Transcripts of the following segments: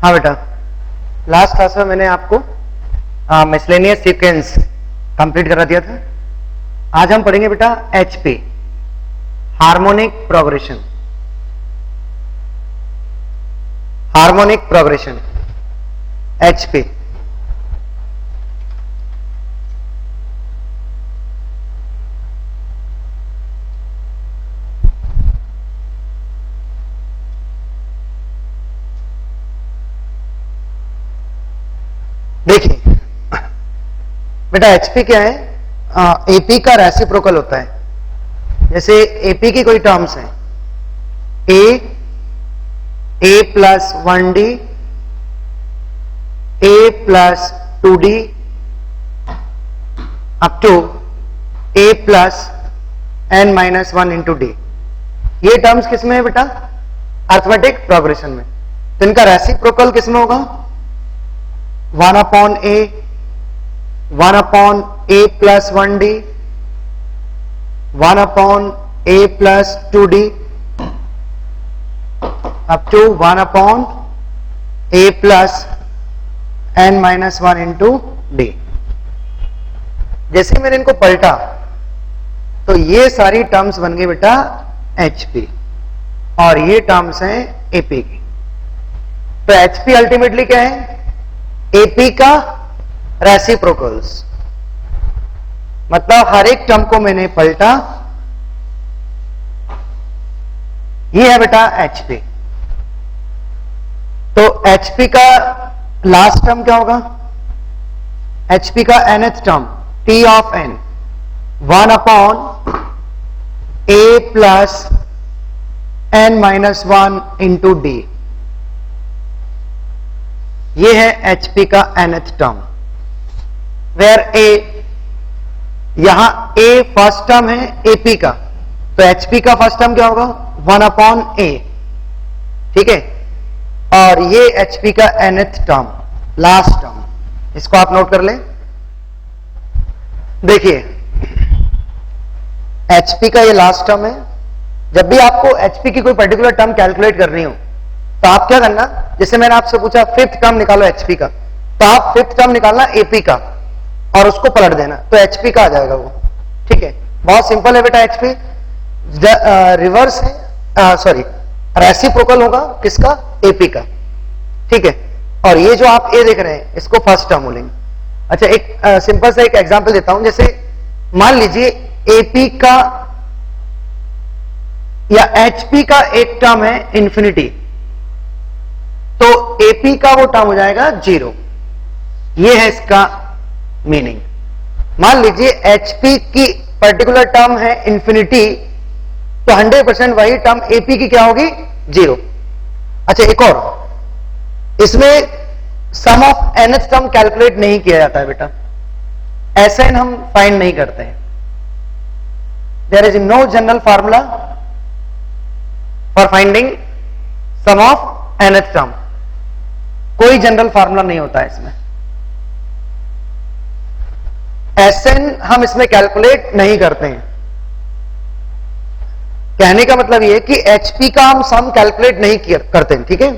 हाँ बेटा, last class में मैंने आपको मिसलेनियस सीक्वेंस कंप्लीट करा दिया था। आज हम पढ़ेंगे बेटा HP, harmonic progression. Harmonic progression HP. देखिए बेटा, एचपी क्या है? एपी का रेसिप्रोकल होता है। जैसे एपी की कोई टर्म्स हैं, a plus 1d, a plus 2d up to A plus n minus 1 into d. ये टर्म्स किसमें है बेटा? अर्थमेटिक प्रोग्रेशन में। तो इनका रेसिप्रोकल किसमें होगा? 1 upon A, 1 upon A plus 1d, 1 upon A plus 2d up to 1 upon A plus n minus 1 into D. जैसे मैंने इनको पलटा तो ये सारी टर्म्स बन गई बेटा एचपी, और ये टर्म्स हैं एपी की। तो एचपी अल्टीमेटली क्या है? एपी का रेसिप्रोकल्स। मतलब हर एक टर्म को मैंने पलटा, ये है बेटा एचपी। तो एचपी का लास्ट टर्म क्या होगा? एचपी का nth term T of n 1 upon A plus n minus 1 into d. ये है एचपी का nth टर्म, वेयर ए, यहां ए फर्स्ट टर्म है एपी का, तो एचपी का फर्स्ट टर्म क्या होगा? 1 अपॉन ए, ठीक है। और ये एचपी का nth टर्म, लास्ट टर्म, इसको आप नोट कर लें। देखिए एचपी का ये लास्ट टर्म है। जब भी आपको एचपी की कोई पर्टिकुलर टर्म कैलकुलेट करनी हो तो आप क्या करना, जैसे मैंने आपसे पूछा फिफ्थ टर्म निकालो एचपी का, तो आप फिफ्थ टर्म निकालना एपी का और उसको पलट देना, तो एचपी का आ जाएगा वो, ठीक है। बहुत सिंपल है बेटा एचपी। रिवर्स है, सॉरी रेसिप्रोकल होगा किसका? एपी का, ठीक है। और ये जो आप ए देख रहे हैं इसको फर्स्ट टर्म बोलेंगे। अच्छा, एक सिंपल सा एक एग्जांपल देता हूं। जैसे मान लीजिए एपी का या एचपी का एक टर्म है इंफिनिटी, तो एपी का वो टर्म हो जाएगा 0। ये है इसका मीनिंग। मान लीजिए एचपी की पर्टिकुलर टर्म है इंफिनिटी, तो 100% वही टर्म एपी की क्या होगी? 0। अच्छा, एक और, इसमें सम ऑफ nth टर्म कैलकुलेट नहीं किया जाता है बेटा, SN हम फाइंड नहीं करते हैं। There is no general formula for finding sum of nth term. कोई जनरल फार्मूला नहीं होता है इसमें। SN हम इसमें कैलकुलेट नहीं करते हैं। कहने का मतलब यह कि एचपी का हम सम कैलकुलेट नहीं करते हैं, ठीक है।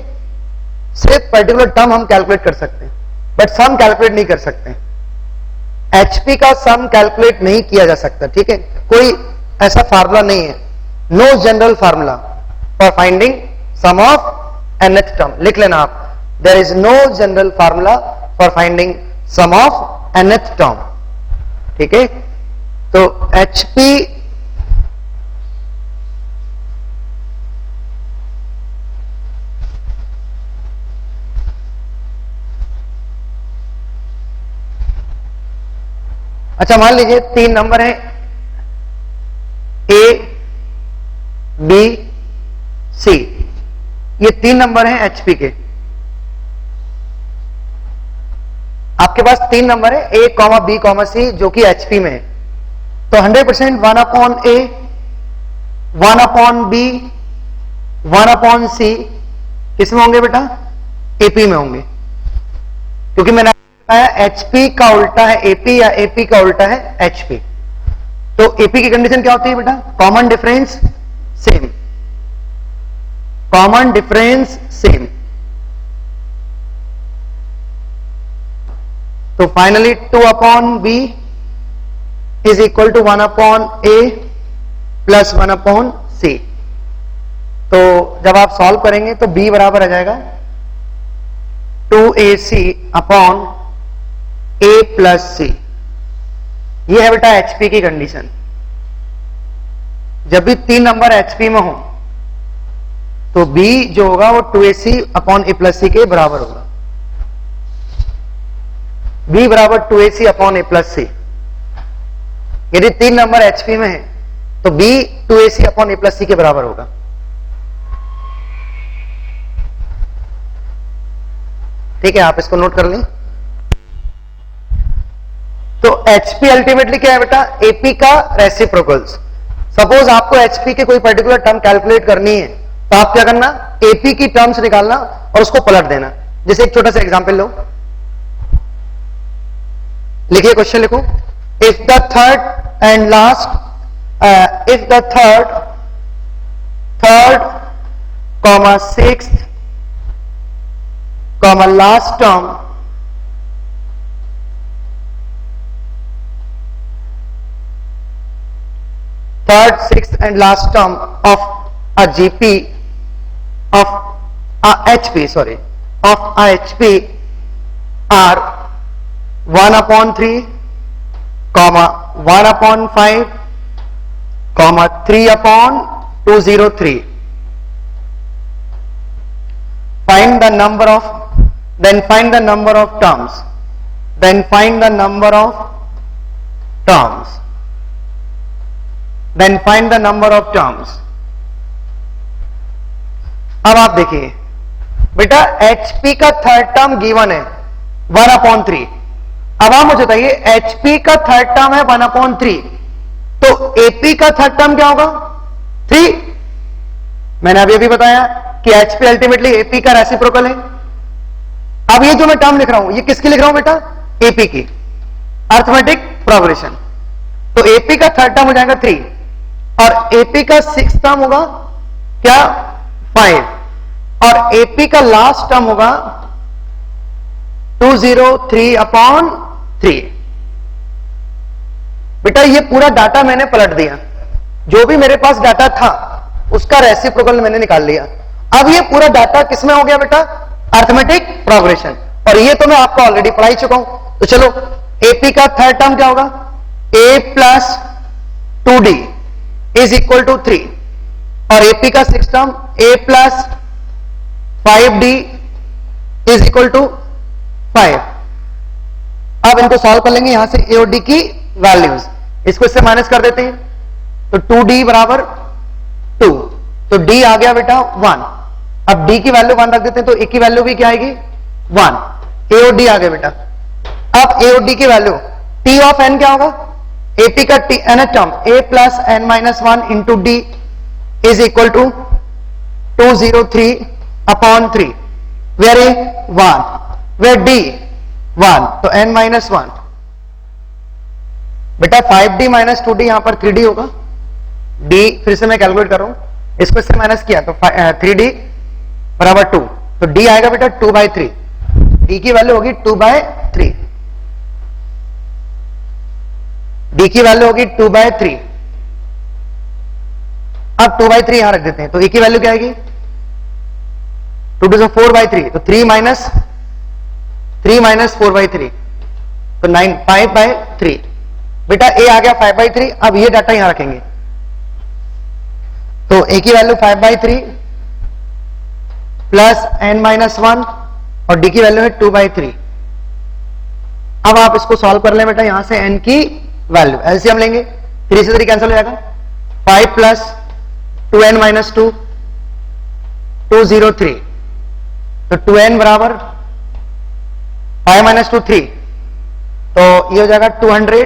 सिर्फ पर्टिकुलर टर्म हम कैलकुलेट कर सकते हैं, बट सम कैलकुलेट नहीं कर सकते। एचपी का सम कैलकुलेट नहीं किया जा सकता, ठीक है। कोई ऐसा फार्मूला नहीं है, no general formula for finding sum of nth term. लिख लेना आप, there is no general formula for finding sum of nth term, ठीक है। तो एचपी अच्छा, मान लीजिए 3 नंबर है ए बी सी, ये 3 नंबर हैं एचपी के। आपके पास 3 नंबर है ए कॉमा बी कॉमा सी जो कि एचपी में है, तो 100% 1 upon A, 1 upon B, 1 upon सी किसमें होंगे बेटा? एपी में होंगे, क्योंकि मैंने एचपी का उल्टा है एपी या एपी का उल्टा है एचपी। तो एपी की कंडीशन क्या होती है बेटा? Common difference same, common difference same. तो finally 2 upon b is equal to 1 upon A plus 1 upon c. तो जब आप सॉल्व करेंगे तो b बराबर आ जाएगा 2ac अपॉन a प्लस सी। ये है बेटा एचपी की कंडीशन। जब भी 3 नंबर एचपी में हो तो b जो होगा वो 2ac upon a plus c के बराबर होगा। b बराबर 2ac अपॉन a प्लस सी। यदि 3 नंबर एचपी में है तो b 2ac upon a plus c के बराबर होगा। ठीक है, आप इसको नोट कर लें। तो HP अल्टीमेटली क्या है बेटा? AP का रेसिप्रोकल्स। सपोज आपको HP के कोई पर्टिकुलर टर्म कैलकुलेट करनी है तो आप क्या करना, AP की टर्म्स निकालना और उसको पलट देना। जैसे एक छोटा सा एग्जांपल लो, लिखिए, क्वेश्चन लिखो। If the third and last if the third comma sixth comma last term third, sixth and last term of a GP of a HP of a HP are 1 upon 3 comma 1 upon 5 comma 3 upon 203. Find the number of, then find the number of terms, then find the number of terms, then find the number of terms. अब आप देखिए बेटा, HP का third term given है 1 upon 3। अब आप मुझे बताइए HP का थर्ड टर्म है 1 अपॉन 3, तो AP का थर्ड टर्म क्या होगा? 3। मैंने अभी बताया कि HP अल्टीमेटली AP का रेसिप्रोकल है। अब ये जो मैं टर्म लिख रहा हूं, ये किसकी लिख रहा हूं बेटा? AP की, अर्थमेटिक प्रोग्रेशन। तो AP का थर्ड टर्म हो जाएगा 3 और AP का सिक्स्थ टर्म होगा क्या? 5 और AP का लास्ट टर्म होगा 203 अपॉन 3। बेटा ये पूरा डाटा मैंने पलट दिया, जो भी मेरे पास डाटा था उसका रेसिप्रोकल मैंने निकाल लिया। अब ये पूरा डाटा किसमें हो गया बेटा? Arithmetic progression. और ये तो मैं आपको ऑलरेडी पढ़ा ही चुका हूं। तो चलो, AP का थर्ड टर्म क्या होगा? A plus 2D is equal to 3 और AP का six term A plus 5D is equal to 5। अब इनको सॉल्व कर लेंगे, यहां से A और D की वैल्यूज, इसको इससे माइनस कर देते हैं। तो 2D बराबर 2, तो D आ गया बेटा 1। अब D की वैल्यू 1 रख देते हैं तो A की वैल्यू भी क्या आएगी? 1। A और D आ गए बेटा। अब A और D की वैल्यू T ऑफ N क्या होगा? AP का nth टर्म A plus N minus 1 into D is equal to 203 upon 3, where A 1, where D 1, तो N माइनस 1। बेटा 5D माइनस 2D, यहां पर 3D होगा। D फिर से मैं कैलकुलेट कर रहा हूं, इसको इससे माइनस किया तो 3D बराबर 2, तो D आएगा बेटा 2/3। D की वैल्यू होगी 2/3। D की वैल्यू होगी 2/3। अब 2/3 यहां रख देते हैं तो A की वैल्यू क्या आएगी? 2 to 4/3, तो 3 माइनस 4/3, तो 9, 5/3। बेटा A आ गया 5/3। अब ये डाटा यहां रखेंगे तो A की वैल्यू 5/3 प्लस N माइनस 1 और D की वैल्यू है 2/3। अब आप इसको सॉल्व कर लें बेटा, यहां से N की वैल्यू एलसीएम लेंगे, 3 से 3 कैंसिल हो जाएगा। 5 प्लस 2N माइनस 2, 203, तो 2N बराबर 5 माइनस 2 3, तो ये हो जाएगा 200।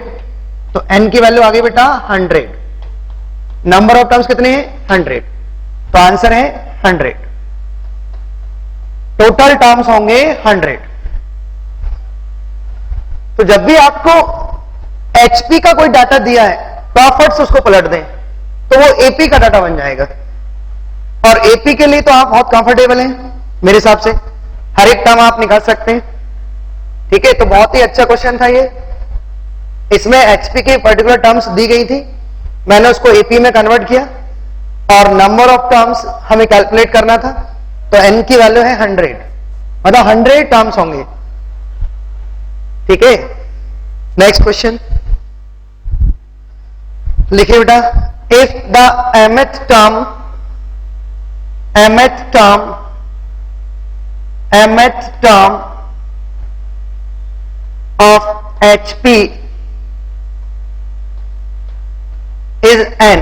तो N की वैल्यू आ गई बेटा 100। नंबर ऑफ टर्म्स कितने हैं? 100, तो आंसर है 100। टोटल टर्म्स होंगे 100। तो जब भी आपको HP का कोई डाटा दिया है तो आप फट से उसको पलट दें तो वो AP का डाटा बन जाएगा। और AP के लिए तो आप बहुत कंफर्टेबल हैं मेरे हिसाब से, हर एक टर्म आप निकाल सकते हैं। ठीक है, तो बहुत ही अच्छा क्वेश्चन था ये। इसमें एचपी की पर्टिकुलर टर्म्स दी गई थी, मैंने उसको एपी में कन्वर्ट किया और नंबर ऑफ टर्म्स हमें कैलकुलेट करना था, तो एन की वैल्यू है 100, मतलब 100 टर्म्स होंगे। ठीक है, नेक्स्ट क्वेश्चन लिखिए बेटा, if the mth term of HP is n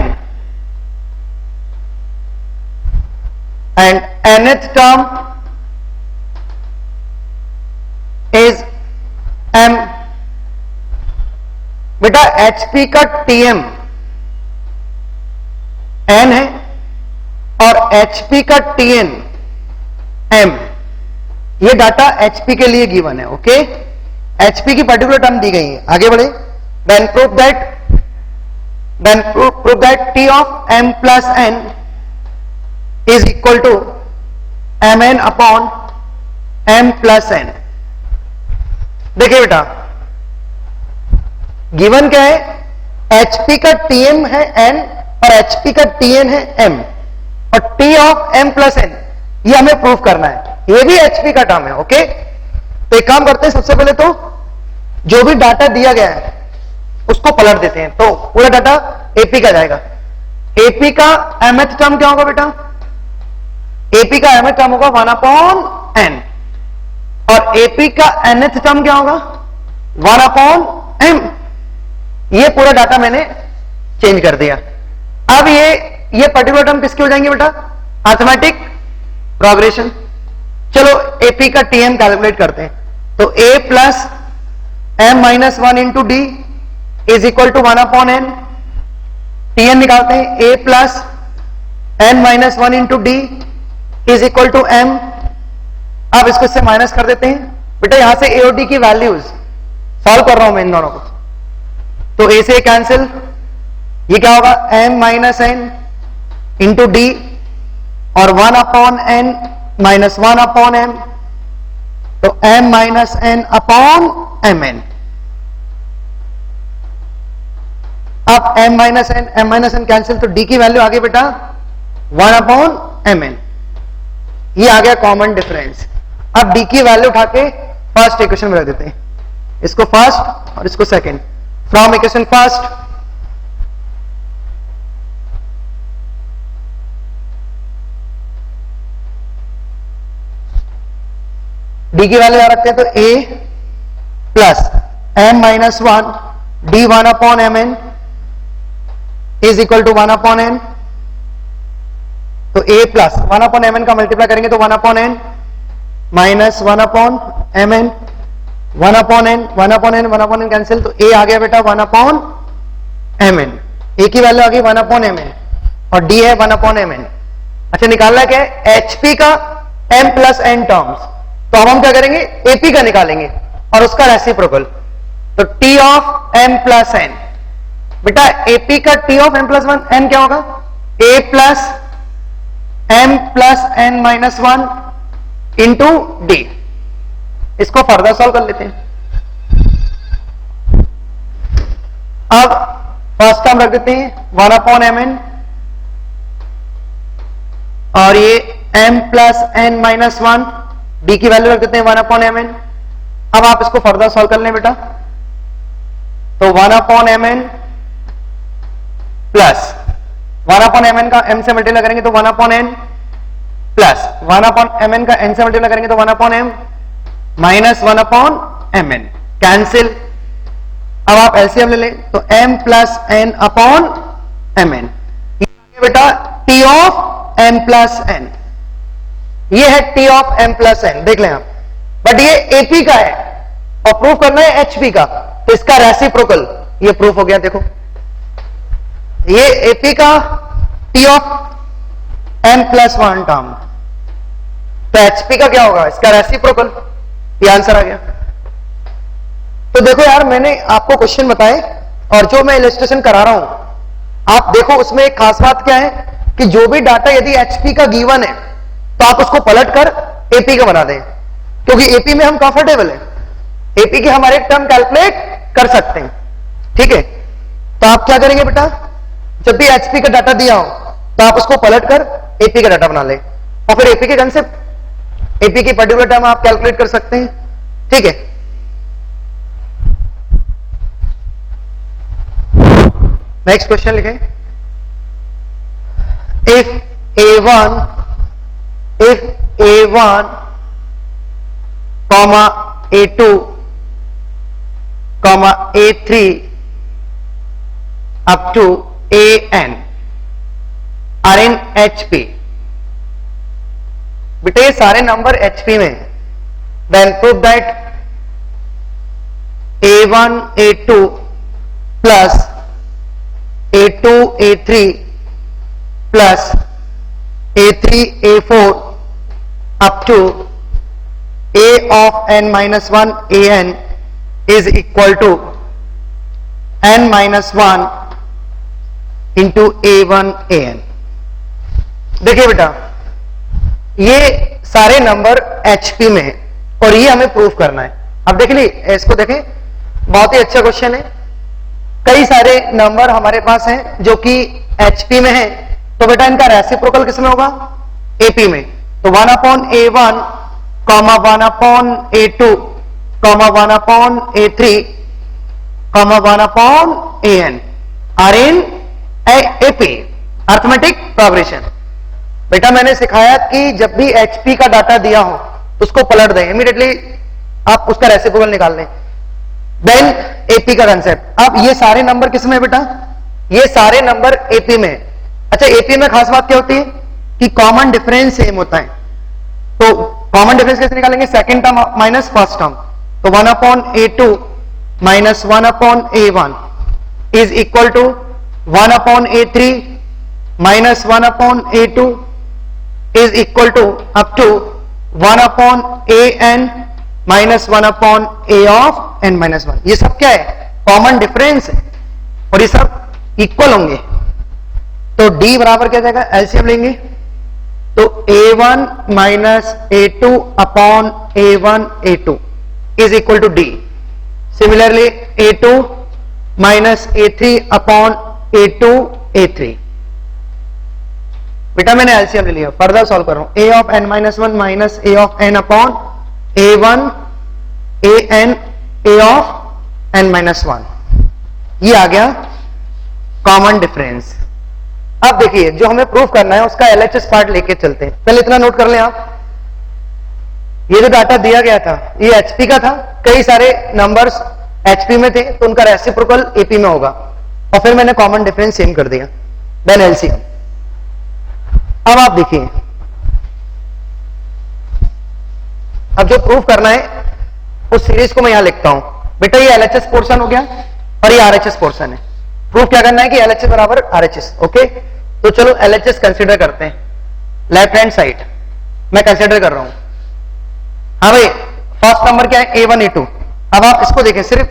and nth term is m। बेटा HP का TM n है और HP का TN m, ये डाटा HP के लिए गिवन है। ओके, HP की पर्टिकुलर टर्म दी गई है, आगे बढ़े। Then prove that T of m plus n is equal to mn upon m plus n। देखिए बेटा, गिवन क्या है, HP का TM है n और HP का TN है m और T of m plus n ये हमें प्रूव करना है, ये भी HP का टर्म है। ओके, तो एक काम करते हैं, सबसे पहले तो जो भी डाटा दिया गया है उसको पलट देते हैं, तो पूरा डाटा AP का जाएगा। AP का mth टर्म क्या होगा बेटा, AP का mth टर्म होगा 1/n और AP का nth टर्म क्या होगा 1/m। ये पूरा डाटा मैंने चेंज कर दिया। अब ये पर्टिकुलर टर्म किसके हो जाएंगे बेटा, अर्थमेटिक प्रोग्रेशन। चलो AP का TM कैलकुलेट करते हैं, तो A plus m minus 1 into D is equal to 1/n। TN निकालते हैं, A plus n minus 1 into D is equal to m। अब इसको इससे माइनस कर देते हैं बेटा, यहां से A और D की वैल्यूज सॉल्व कर रहा हूं मैं इन दोनों को, तो A से कैंसिल, ये क्या होगा m minus n into D और 1/n माइनस 1/m, तो m minus n upon mn। अब m माइनस n कैंसिल, तो d की वैल्यू आ गई बेटा 1/mn, ये आ गया कॉमन डिफरेंस। अब d की वैल्यू उठा के फर्स्ट इक्वेशन में रख देते हैं, इसको फर्स्ट और इसको second. From equation first D की वैल्यू रखते हैं, तो a plus m minus 1 D 1/mn is equal to 1/n। तो a प्लस 1/mn का मल्टीप्लाई करेंगे तो 1/n minus 1/mn 1/n cancel, तो a आ गया बेटा 1/mn। a की वैल्यू आ गई 1/mn और d है 1/mn। अच्छा, निकालना क्या है, HP का m प्लस n टर्म्स, तो अब हम क्या करेंगे, AP का निकालेंगे और उसका रेसिप्रोकल, तो T of m plus n। बेटा AP का T of m plus n क्या होगा, A plus m plus n minus 1 into D. इसको फर्दर सॉल्व कर लेते हैं। अब फर्स्ट टर्म रख देते हैं 1/mn और ये m plus n minus 1, d की वैल्यू रख देते हैं 1/mn। अब आप इसको फर्दर सॉल्व कर लें बेटा, तो 1/mn प्लस 1/mn का m से मल्टीप्लाई करेंगे तो 1/n प्लस 1/mn का n से मल्टीप्लाई करेंगे तो 1/m माइनस 1/mn कैंसिल। अब आप एलसीएम ले लें, तो m plus n upon mn, बेटा t of m plus n, ये है T of m plus n, देख लें आप। बट ये AP का है और प्रूफ करना है HP का, तो इसका रेसिप्रोकल ये प्रूफ हो गया। देखो ये AP का T of m plus 1 term, तो HP का क्या होगा, इसका रेसिप्रोकल, ये आंसर आ गया। तो देखो यार, मैंने आपको क्वेश्चन बताए और जो मैं इलस्ट्रेशन करा रहा हूं, आप देखो उसमें एक खास बात क्या है कि जो भी डाटा यदि HP का गिवन है तो आप उसको पलट कर AP का बना दें, क्योंकि AP में हम कंफर्टेबल है। एपी के हमारे टर्म कैलकुलेट कर सकते हैं, ठीक है। तो आप क्या करेंगे बेटा, जब भी एचपी का डाटा दिया हो तो आप उसको पलट कर एपी का डाटा बना ले और फिर एपी के कंसेप्ट, एपी की पर्टिकुलर टर्म आप कैलकुलेट कर सकते हैं, ठीक है। नेक्स्ट क्वेश्चन लिखें, if a1 comma a2 comma a3 up to an are in HP, बेटे ये सारे नंबर HP में, then prove that a1 a2 plus a2 a3 plus a3 a4 up to a of n minus 1 an is equal to n minus 1 into a1 an। देखिए बेटा ये सारे number HP में है और ये हमें प्रूफ करना है। अब देख ली इसको देखें, बहुत ही अच्छा क्वेश्चन है। कई सारे नंबर हमारे पास हैं जो कि HP में है, तो बेटा इनका रेसिप्रोकल किसमें होगा, AP में। तो 1 upon A1 comma 1 upon A2 comma 1 upon A3 comma 1 upon AN are in AP, arithmetic progression. बेटा मैंने सिखाया कि जब भी HP का डाटा दिया हो उसको पलट दें, इमीडिएटली आप उसका रेसिप्रोकल निकाल लें, देन AP का कंसेप्ट। अब ये सारे नंबर किसमें है बेटा, ये सारे नंबर AP में। अच्छा AP में खास बात क्या होती है कि कॉमन डिफरेंस सेम होता है। तो कॉमन डिफरेंस कैसे निकालेंगे, second term minus first term. तो 1 upon A2 minus 1 upon A1 is equal to 1 upon A3 minus 1 upon A2 is equal to up to 1 upon AN minus 1 upon A of n minus 1। ये सब क्या है, common difference है और ये सब equal होंगे। तो D बराबर क्या जाएगा, एलसीएम लेंगे तो A1 minus A2 upon A1 A2 is equal to D। Similarly A2 minus A3 upon A2 A3। बेटा मैंने एलसीएम ले लिया, फर्दर सॉल्व कर रहा हूं। A of n minus 1 minus A of n upon A1 AN A of n minus 1, ये आ गया common difference. अब देखिए जो हमें प्रूफ करना है उसका LHS पार्ट लेके चलते हैं। पहले इतना नोट कर लें आप, ये जो डाटा दिया गया था ये HP का था, कई सारे नंबर्स HP में थे तो उनका रेसिप्रोकल AP में होगा और फिर मैंने कॉमन डिफरेंस सेम कर दिया, देन LCM। अब आप देखिए, अब जो प्रूफ करना है उस सीरीज को मैं यहां लिखता हूं। बेटा ये LHS पोर्शन हो गया और ये RHS पोर्शन है। प्रूफ क्या करना है कि LHS बराबर RHS, ओके। तो चलो LHS कंसीडर करते हैं, लेफ्ट हैंड साइड मैं कंसीडर कर रहा हूं। हाँ भाई फर्स्ट नंबर क्या है, A1 A2। अब आप इसको देखें, सिर्फ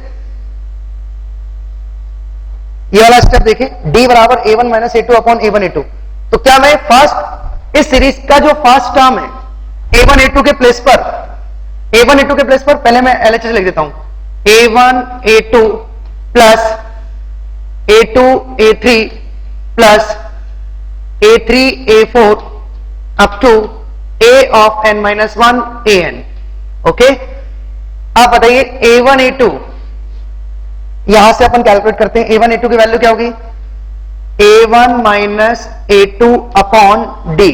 ये वाला स्टेप देखें, D बराबर A1 minus A2 upon A1 A2। तो क्या मैं फर्स्ट इस सीरीज का जो फर्स्ट टर्म है A1 A2 के प्लेस पर, A1 A2 के प्लेस पर पहले मैं LHS लिख देता हूं, A1 A2 plus A2 A3 plus A3 A4 up to A of n minus 1 AN, okay. आप बताइए A1 A2, यहां से अपन कैलकुलेट करते हैं। A1 A2 की वैल्यू क्या होगी, A1 minus A2 upon D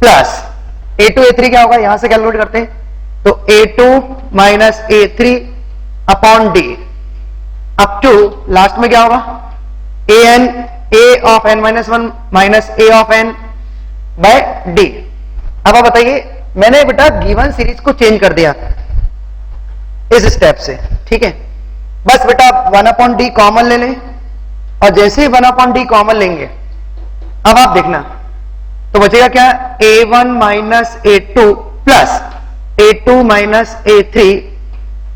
plus A2 A3 क्या होगा, यहां से कैलकुलेट करते हैं। तो A2 minus A3 upon D up to last में क्या होगा, AN A of n minus 1 minus A of n by D। अब आप बताइए, मैंने बेटा गिवन सीरीज को चेंज कर दिया इस स्टेप से, ठीक है। बस बेटा 1 अपॉन D कॉमन ले लें और जैसे ही 1 अपॉन D कॉमन लेंगे, अब आप देखना तो बचेगा क्या, A1 minus A2 plus A2 minus A3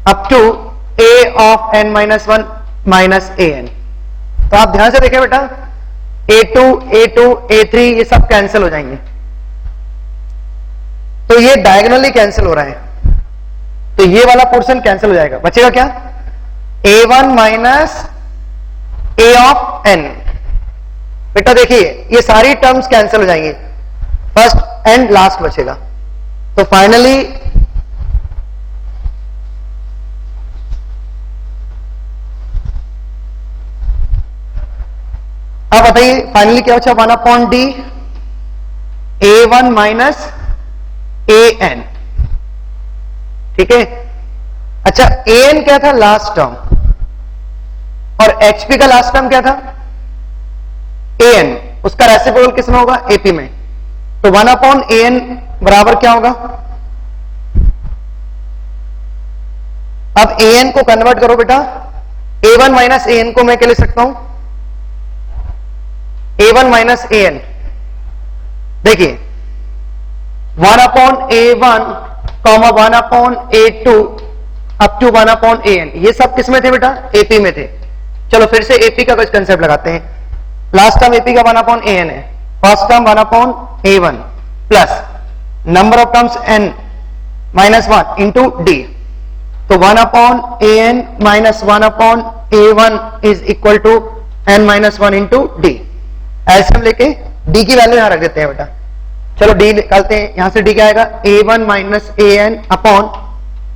up to A of n minus 1 minus AN। तो आप ध्यान से देखें बेटा, A2 A2 A3 ये सब कैंसिल हो जाएंगे, तो ये डायगोनली कैंसिल हो रहा है। तो ये वाला पोर्शन कैंसिल हो जाएगा, बचेगा क्या, a1 minus a of n। बेटा देखिए ये सारी टर्म्स कैंसिल हो जाएंगी, फर्स्ट एंड लास्ट बचेगा। तो फाइनली अब बताइए फाइनली क्या बचा, 1/d a1 माइनस an, ठीक है। अच्छा an क्या था, लास्ट टर्म, और hp का लास्ट टर्म क्या था, an, उसका रेसिप्रोकल किसमें होगा, ap में। तो 1/an बराबर क्या होगा, अब an को कन्वर्ट करो बेटा, a1 माइनस an को मैं क्या ले सकता हूं, a1 माइनस an, देखिए 1/a1 1/a2 up to 1/an, ये सब किसमें थे बेटा, एपी में थे। चलो फिर से एपी का कुछ कंसेप्ट लगाते हैं। लास्ट टर्म एपी का 1/an है, first term 1/a1 plus number of terms n minus 1 into D. तो 1/an minus 1/a1 is equal to n minus 1 into D. LCM लेके डी की वैल्यू यहां रख देते हैं बेटा। चलो डी निकालते हैं, यहां से डी क्या आएगा, a1 minus an upon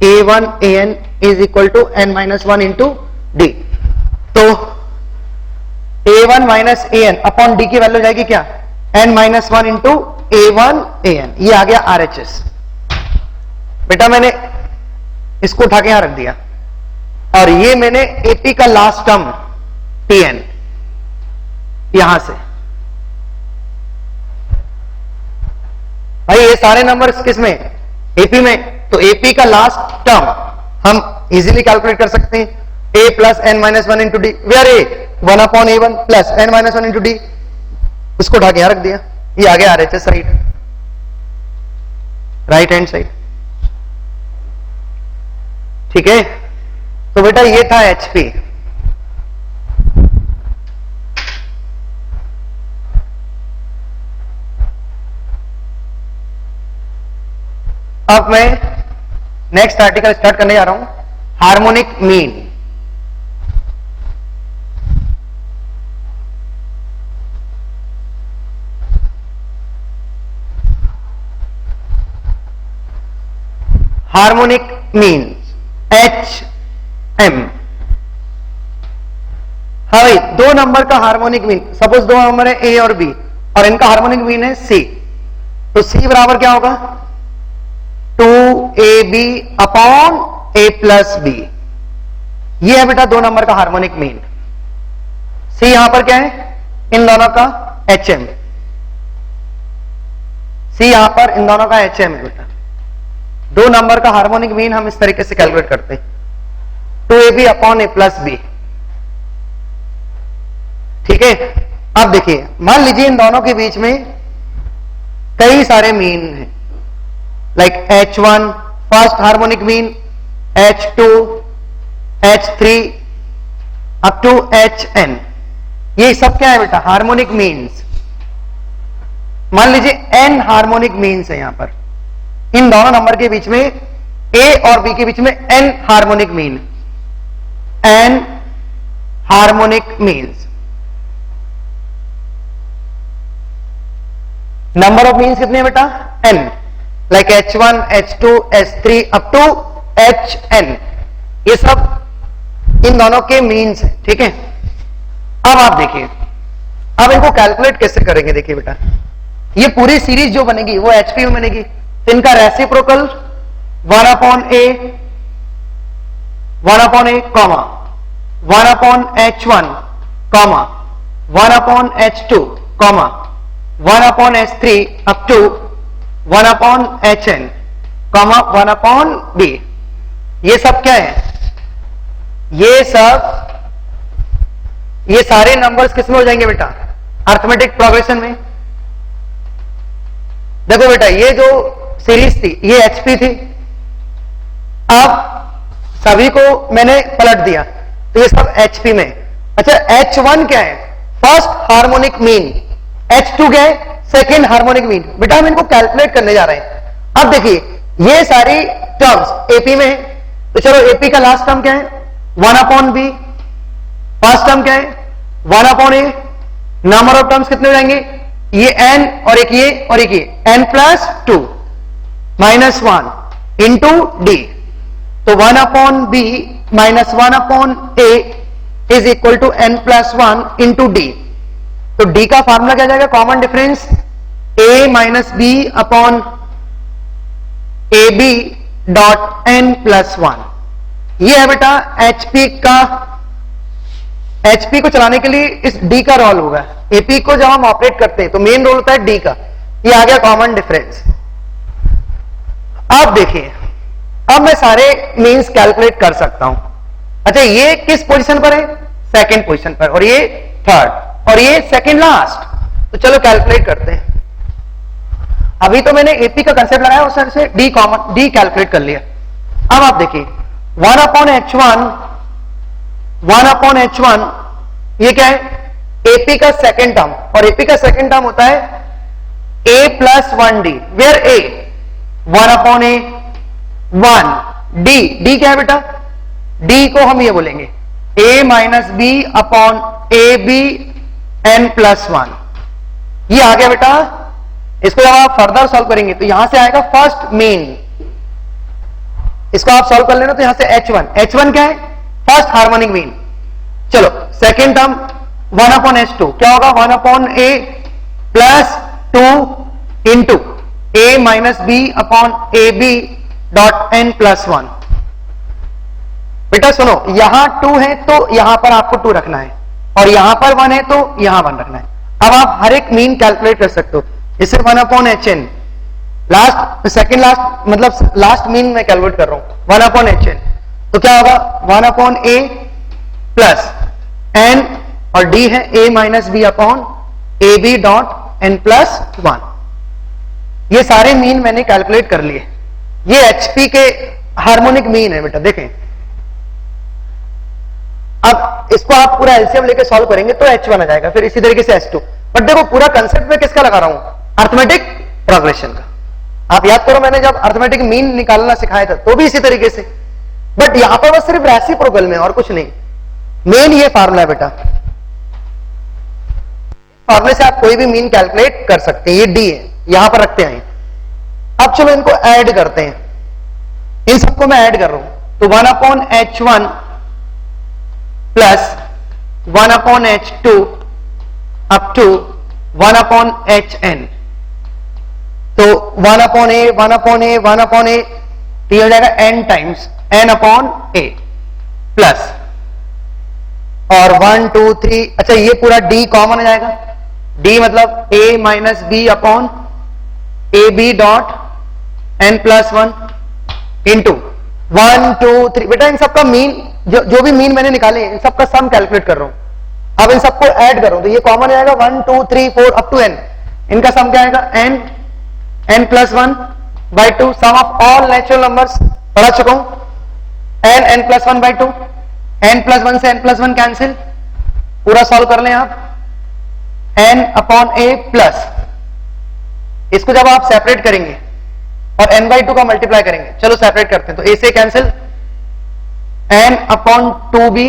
a1 an is equal to n minus 1 into D. तो a1 minus an upon D की वैल्यू जाएगी क्या, n minus 1 into a1 an, ये आ गया RHS। बेटा मैंने इसको उठा के यहां रख दिया, और ये मैंने एपी का लास्ट टर्म tn यहां से, भाई ये सारे नंबर्स किसमें, एपी में। तो एपी का लास्ट टर्म हम इजीली कैलकुलेट कर सकते हैं, a plus n minus 1 into D, where a 1/a1 plus n minus 1 into D, उसको उठा के यहां रख दिया, ये आ गया RHS side, right hand side, ठीक है। तो बेटा ये था HP। अब मैं नेक्स्ट आर्टिकल स्टार्ट करने जा रहा हूं, harmonic mean. Harmonic means HM। हाँ भाई, दो नंबर का हार्मोनिक मीन, सपोज दो नंबर है A और B और इनका हार्मोनिक मीन है C, तो C बराबर क्या होगा, 2AB upon A plus B. ये है बेटा दो नंबर का हार्मोनिक मीन। C यहां पर क्या है, इन दोनों का HM, C यहां पर इन दोनों का HM है बेटा। दो नंबर का हार्मोनिक मीन हम इस तरीके से कैलकुलेट करते हैं, 2AB upon A plus B, ठीक है। अब देखिए मान लीजिए इन दोनों के बीच में कई सारे मीन हैं, like H1 first harmonic mean, H2, H3 up to HN, ये सब क्या है बेटा, हार्मोनिक मीन्स। मान लीजिए n हार्मोनिक मीन्स है यहां पर, इन दोनों नंबर के बीच में A और B के बीच में n harmonic mean, n harmonic means. Number of means कितने हैं बेटा, n, like H1, H2, H3 up to HN, ये सब इन दोनों के मीन्स है, ठीक है। अब आप देखिए, अब इनको कैलकुलेट कैसे करेंगे, देखिए बेटा ये पूरी सीरीज जो बनेगी वो HP में बनेगी, तो इनका reciprocal 1/A, 1/A comma 1/H1 comma 1/H2 comma 1/H3 up to 1/HN comma 1/B। ये सब क्या है, ये सारे नंबर्स किसमें हो जाएंगे बेटा, अर्थमेटिक प्रोग्रेशन में। देखो बेटा ये जो सीरीज थी ये HP थी, अब सभी को मैंने पलट दिया तो ये सब HP में। अच्छा H1 क्या है, फर्स्ट हार्मोनिक मीन, H2 क्या है, सेकेंड हार्मोनिक मीन। बेटा हम इनको कैलकुलेट करने जा रहे हैं। अब देखिए ये सारी टर्म्स AP में है, तो चलो एपी का लास्ट टर्म क्या है, 1 अपॉन बी, फर्स्ट टर्म क्या है 1 upon A, number of terms कितने हो जाएंगे, ये n और एक ये और एक ये, n plus 2 minus 1 into D, तो 1 upon B minus 1 upon A is equal to n plus 1 into D. तो डी का फॉर्मूला क्या जाएगा, common difference a minus B upon A B dot n plus 1। ये है बेटा HP का, HP को चलाने के लिए इस D का रोल होगा। AP को जब हम ऑपरेट करते हैं तो मेन रोल होता है D का। ये आ गया कॉमन डिफरेंस। अब देखिए, अब मैं सारे मीन्स कैलकुलेट कर सकता हूं। अच्छा, ये किस पोजीशन पर है, सेकंड पोजीशन पर, और ये थर्ड, और ये सेकंड लास्ट। तो चलो कैलकुलेट करते हैं। अभी तो मैंने एपी का कंसेप्ट लगाया और सर से डी कॉमन, डी कैलकुलेट कर लिया। अब आप देखिए 1 अपॉन H1, 1 अपॉन H1 ये क्या है, एपी का सेकंड टर्म, और एपी का सेकंड टर्म होता है a plus 1d, where a 1 upon a 1 d, d क्या है बेटा, d को हम ये बोलेंगे a minus B upon A B n plus 1। ये आ गया बेटा। इसको जब आप फर्दर सॉल्व करेंगे तो यहां से आएगा फर्स्ट मीन, इसको आप सॉल्व कर लेना तो यहां से H1, H1 क्या है, फर्स्ट हार्मोनिक मीन। चलो सेकेंड टर्म 1 अपॉन H2 क्या होगा, 1 upon A plus 2 into A minus B upon A B dot n plus 1। बेटा सुनो, यहां 2 है तो यहां पर आपको 2 रखना है, और यहां पर 1 है तो यहां 1 रखना है। अब आप हर एक मीन कैलकुलेट कर सकते हो। इसे 1 upon HN, last second last मतलब लास्ट मीन में कैलकुलेट कर रहा हूं 1 अपॉन HN, तो क्या होगा 1 अपॉन A प्लस N, और D है A minus B upon A B dot N plus 1। ये सारे मीन मैंने कैलकुलेट कर लिए। ये HP के हार्मोनिक मीन है बेटा। देखें अब इसको आप पूरा एलसीएम लेके सॉल्व करेंगे तो H1 आ जाएगा, फिर इसी तरीके से H2। बट देखो पूरा कंसेप्ट में किसका लगा रहा हूं, अर्थमेटिक प्रोग्रेशन का। आप याद करो मैंने जब अर्थमेटिक मीन निकालना सिखाया था तो भी इसी तरीके से, बट यहां पर बस सिर्फ रेसिप्रोकल में और कुछ नहीं। मेन ये फार्मूला है बेटा, फार्मूले से आप कोई भी मीन कैलकुलेट कर सकते हैं। ये डी है, यहां पर रखते हैं। अब चलो इनको ऐड करते हैं, इन सबको मैं ऐड कर रहा हूं। तो 1 upon H1 plus 1 upon H2 up to 1 upon HN। तो 1 upon A, 1 upon A, 1 upon A, तो ये हो जाएगा n times n upon A plus, और 1 2 3, अच्छा ये पूरा D कॉमन हो जाएगा। D मतलब A minus B upon A B dot n plus 1 into 1 2 3। बेटा इन सबका मीन, जो भी मीन मैंने निकाले इन सबका सम कैलकुलेट कर रहा हूं। अब इन सबको ऐड करूं तो ये कॉमन आएगा 1 2 3 4 अप टू n। इनका सम क्या आएगा, n plus 1 by 2, sum of all natural numbers पढ़ा चुका हूं। n plus 1 by 2, n plus 1 से n प्लस 1 कैंसिल, पूरा सॉल्व कर लें आप। n अपॉन a प्लस, इसको जब आप सेपरेट करेंगे और n बाई 2 का मल्टीप्लाई करेंगे, चलो सेपरेट करते हैं। तो a से cancel, n upon 2b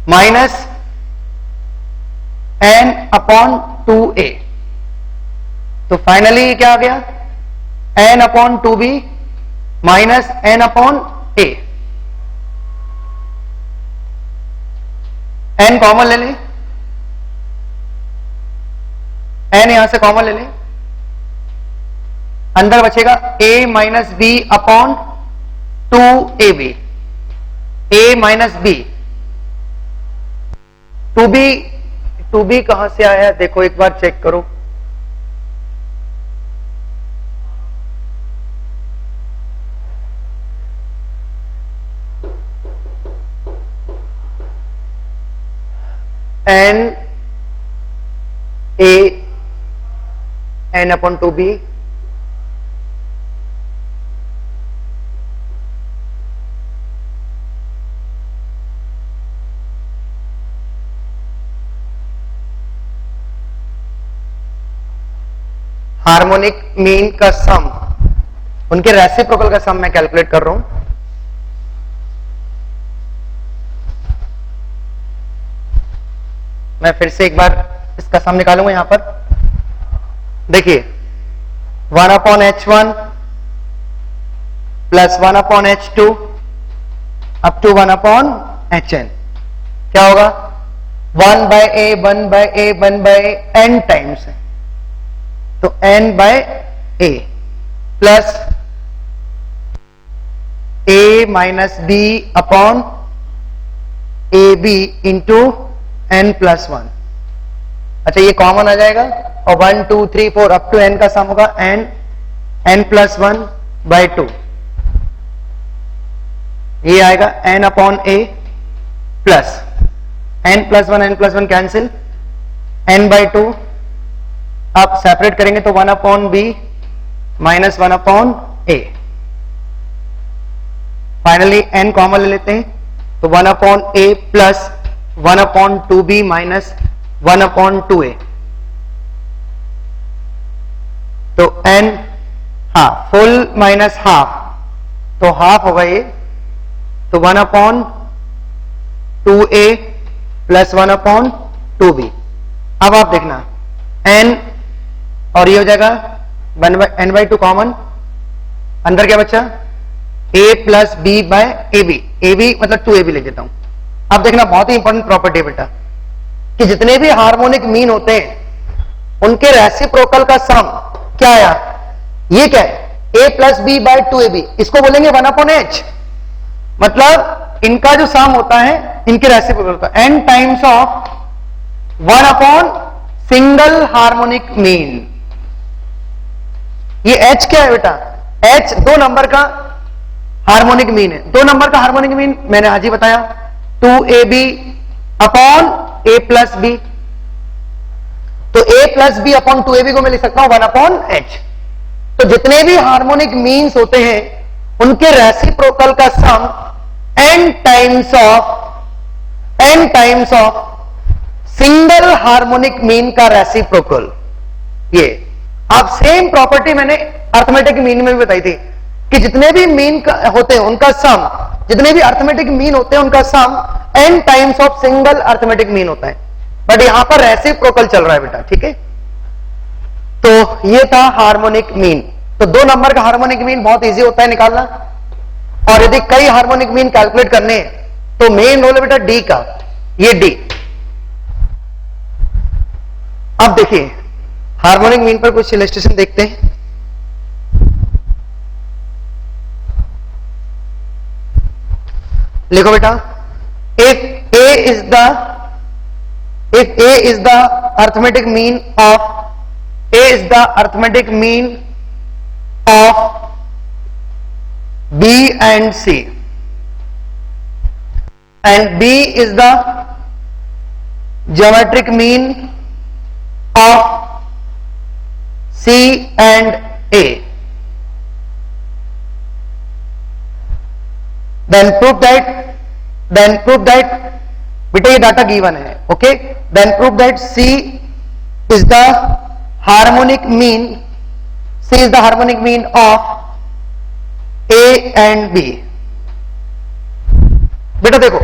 minus n upon 2a। तो फाइनली क्या आ गया, n upon 2b minus n upon a। n common ले लें, n यहां से कॉमन ले लें, अंदर बचेगा a minus B upon 2ab, a minus B. 2b कहां से आया देखो एक बार चेक करो। n upon 2b harmonic mean का सम उनके रेसिप्रोकल का सम मैं कैलकुलेट कर रहा हूं। मैं फिर से एक बार इसका सम निकालूंगा यहां पर। देखिए 1/h1 plus 1/h2 up to 1/hn क्या होगा? 1/a 1/a 1/a n times है, तो n/a plus a minus b upon A B into n plus 1। अच्छा ये कॉमन आ जाएगा और 1 2 3 4 अप टू n का सम होगा n प्लस 1/2। ये आएगा n upon a plus n plus 1 cancel, n/2 आप सेपरेट करेंगे तो 1/b minus 1/a। Finally n common ले लेते हैं तो 1/a plus 1/2b minus 1/2a, तो n फुल माइनस हाफ, तो हाफ होगा ये, तो 1/2a प्लस 1/2b। अब आप देखना n और ये हो जाएगा n/2 कॉमन, अंदर क्या बचा? a plus b by A B मतलब 2ab ले देता हूं। अब देखना बहुत ही इंपॉर्टेंट प्रॉपर्टी बेटा कि जितने भी हार्मोनिक मीन होते हैं उनके रेसिप्रोकल का सम क्या आया? ये क्या है? a plus B bye 2ab, इसको बोलेंगे 1/h। मतलब इनका जो सम होता है इनके रेसिप्रोकल का n times of 1 single harmonic mean. ये h क्या है बेटा? h 2 नंबर का हार्मोनिक मीन है। 2 नंबर का हार्मोनिक मीन मैंने आज ही बताया 2ab upon a plus B, तो a plus B upon 2ab को मैं लिख सकता हूं 1/h। तो जितने भी हार्मोनिक मीन्स होते हैं उनके रेसिप्रोकल का सम n times of single harmonic mean का रेसिप्रोकल। ये आप सेम प्रॉपर्टी मैंने अर्थमेटिक मीन में भी बताई थी कि जितने भी मीन होते हैं उनका सम, जितने भी अर्थमेटिक मीन होते हैं उनका सम n times of single arithmetic mean होता है। बट यहां पर रेसिप्रोकल चल रहा है बेटा, ठीक है। तो ये था हार्मोनिक मीन। तो 2 नंबर का हार्मोनिक मीन बहुत इजी होता है निकालना, और यदि कई हार्मोनिक मीन कैलकुलेट करने हैं तो मेन रोल है बेटा डी का, ये डी। अब देखिए हार्मोनिक मीन पर कुछ इलस्ट्रेशन देखते हैं। लिखो बेटा, if a is the arithmetic mean of b and c, and b is the geometric mean of c and a, then prove that बेटा ये डाटा गिवन है, okay. Then prove that C is the harmonic mean of A and B। बेटा देखो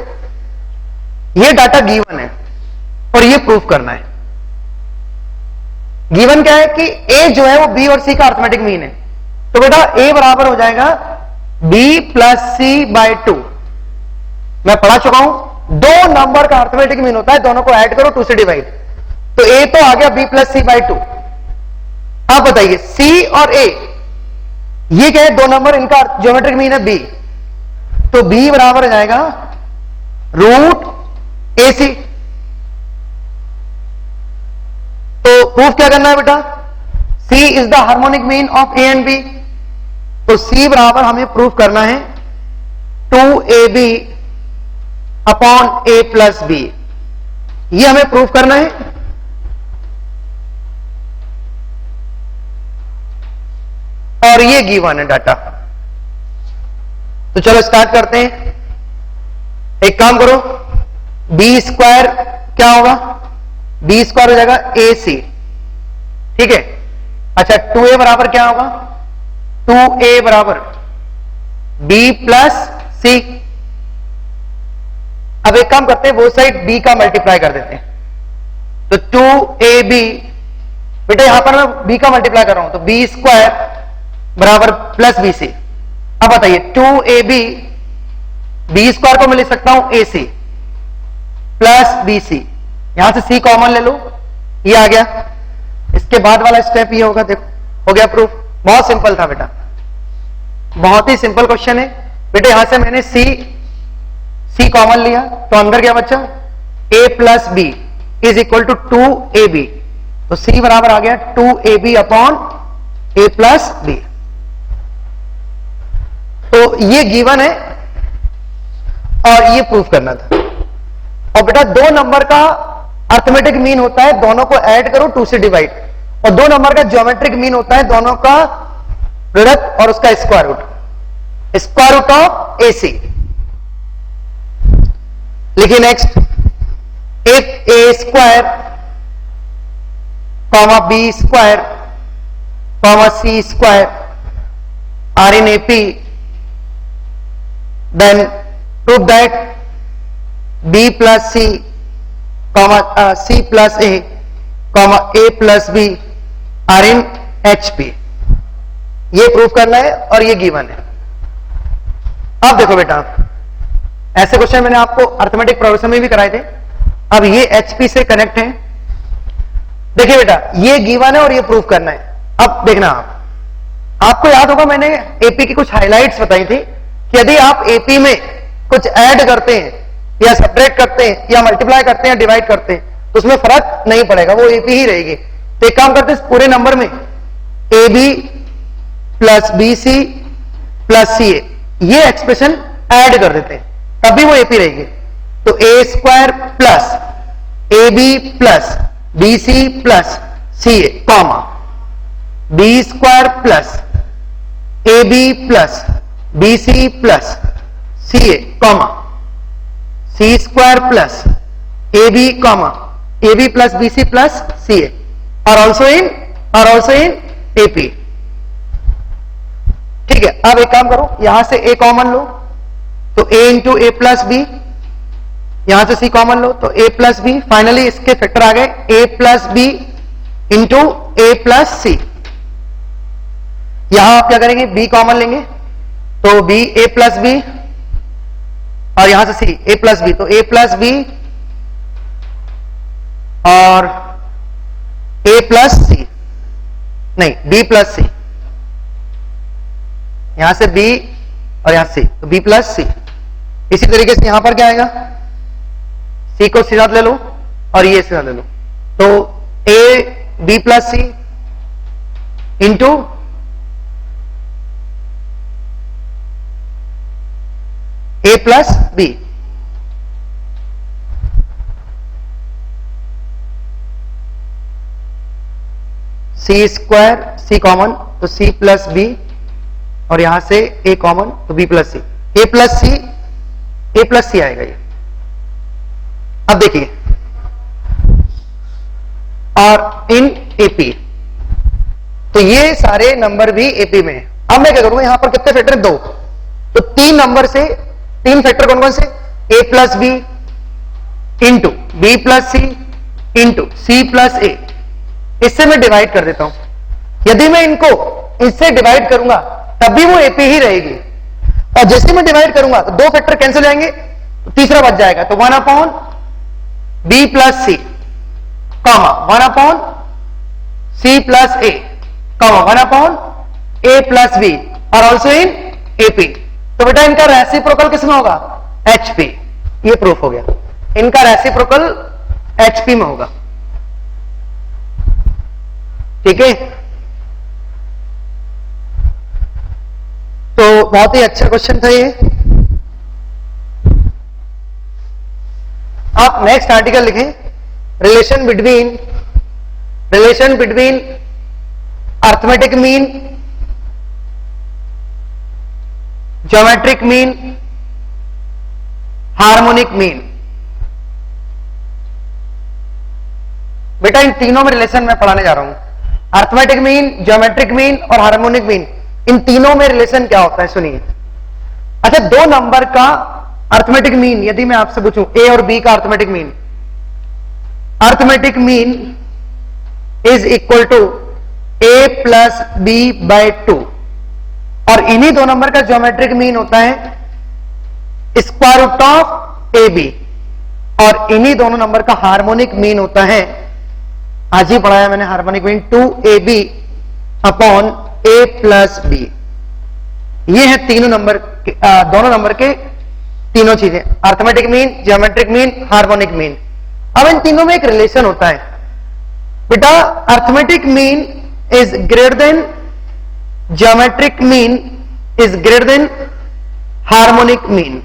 ये data given है और ये proof करना है। गिवन क्या है कि A जो है वो B और C का अर्थमेटिक मीन है, तो बेटा A बराबर हो जाएगा B प्लस C बाय 2। मैं पढ़ा चुका हूं 2 नंबर का अर्थमेटिक मीन होता है, दोनों को ऐड करो 2 से डिवाइड, तो A तो आ गया B प्लस C बाय 2। आप बताइए C और A ये क्या है? 2 नंबर, इनका ज्योमेट्रिक मीन है B, तो B बराबर हो जाएगा रूट AC। तो प्रूफ क्या करना है बेटा? C is the harmonic mean of A and B, तो C बराबर हमें प्रूफ करना है 2AB upon A plus B, ये हमें प्रूफ करना है। और ये गिवन है डाटा। तो चलो स्टार्ट करते हैं। एक काम करो, बी स्क्वायर क्या होगा? बी स्क्वायर हो जाएगा AC, ठीक है। अच्छा 2A बराबर क्या होगा? 2a बराबर b प्लस सी। अब एक काम करते हैं, वो साइड b का मल्टीप्लाई कर देते हैं, तो 2ab, बेटा यहां पर मैं b का मल्टीप्लाई कर रहा हूं, तो b स्क्वायर बराबर प्लस बी सी। अब बताइए 2ab, b स्क्वायर को मैं लिख सकता हूं ac प्लस बी सी, यहां से c कॉमन ले लो, ये आ गया। इसके बाद वाला स्टेप ये होगा, देखो हो गया प्रूफ। बहुत सिंपल था बेटा, बहुत ही सिंपल क्वेश्चन है बेटा। यहां से मैंने c कॉमन लिया, तो अंदर क्या बच्चा, a plus B is equal to 2ab, तो c बराबर आ गया 2ab upon a plus B. तो ये गिवन है और ये प्रूफ करना था। और बेटा दो नंबर का अर्थमेटिक मीन होता है दोनों को ऐड करो 2 से डिवाइड, और दो नंबर का ज्योमेट्रिक मीन होता है दोनों का प्रोडक्ट और उसका स्क्वायर रूट ऑफ AC। लिखिए नेक्स्ट, एक a square comma b square comma c square are in AP, then prove that b plus c comma c plus a comma a plus b are in HP। ये proof करना है और ये given है। अब देखो बेटा, ऐसे क्वेश्चन मैंने आपको अर्थमेटिक प्रोग्रेशन में भी कराए थे। अब ये HP से कनेक्ट है। देखिए बेटा, ये गिवन है और ये प्रूफ करना है। अब देखना, आपको याद होगा मैंने AP की कुछ हाइलाइट्स बताई थी कि यदि आप AP में कुछ ऐड करते हैं या सब्ट्रैक्ट करते हैं या मल्टीप्लाई करते हैं, डिवाइड करते हैं, तो उसमें फर्क नहीं पड़ेगा, वो AP ही रहेगी। तो एक काम करते हैं, पूरे नंबर में AB plus BC plus CA ये एक्सप्रेशन ऐड कर देते हैं, तभी वो AP रहेगी। तो a square plus AB plus BC plus CA comma B square plus AB plus BC plus CA comma C square plus AB comma AB plus BC plus CA और also in AP। ठीक है, अब एक काम करो, यहां से A common लो, तो A into A plus b, यहां से C कॉमन लो तो A प्लस बी, फाइनली इसके फैक्टर आ गए A plus B into A plus c. यहां आप क्या करेंगे, B कॉमन लेंगे, तो B A प्लस बी और यहां से C A प्लस बी, तो A प्लस बी और A प्लस सी, नहीं B प्लस सी, यहां से B और यहां से तो B प्लस सी। इसी तरीके से यहां पर क्या आएगा, C को सीधा ले लो और ये सीधा ले लो, तो A B plus C into A plus b. C square C common तो C प्लस बी और यहां से A कॉमन तो B plus c, A plus c आएगा ये। अब देखिए, और इन AP, तो ये सारे नंबर भी AP में है। अब मैं क्या करूंगा, यहां पर कितने फैक्टर, 2, तो 3 नंबर से 3 फैक्टर कौन कौन से, A plus B into B plus C into C plus A, इससे मैं डिवाइड कर देता हूं। यदि मैं इनको इससे डिवाइड करूंगा तभी वो AP ही रहेगी, और जैसे मैं डिवाइड करूंगा तो 2 फैक्टर कैंसिल हो जाएंगे, तो तीसरा बच जाएगा, तो 1 upon B plus C comma 1 upon C plus A comma 1 upon A plus B और ऑल्सो इन AP। तो बेटा इनका रेसिप्रोकल किसमें होगा, HP। ये प्रूफ हो गया, इनका रेसिप्रोकल HP में होगा। ठीक है, तो बहुत ही अच्छा क्वेश्चन था ये। आप नेक्स्ट आर्टिकल लिखें, relation between arithmetic mean, geometric mean, harmonic mean. बेटा इन तीनों में रिलेशन मैं पढ़ाने जा रहा हूं, अर्थमेटिक मीन, ज्योमेट्रिक मीन और हार्मोनिक मीन। इन तीनों में रिलेशन क्या होता है सुनिए। अच्छा, दो नंबर का अर्थमेटिक मीन यदि मैं आपसे पूछूं ए और बी का arithmetic mean is equal to A plus B by 2, और इन्हीं दो नंबर का ज्योमेट्रिक मीन होता है square root of A B, और इन्हीं दोनों नंबर का हार्मोनिक मीन होता है, आज ही पढ़ाया मैंने harmonic mean 2ab upon a plus B. ये है तीनों नंबर दोनों नंबर के तीनों चीजें, arithmetic mean, geometric mean, harmonic mean. अब इन तीनों में एक रिलेशन होता है बेटा, arithmetic mean is greater than geometric mean is greater than harmonic mean.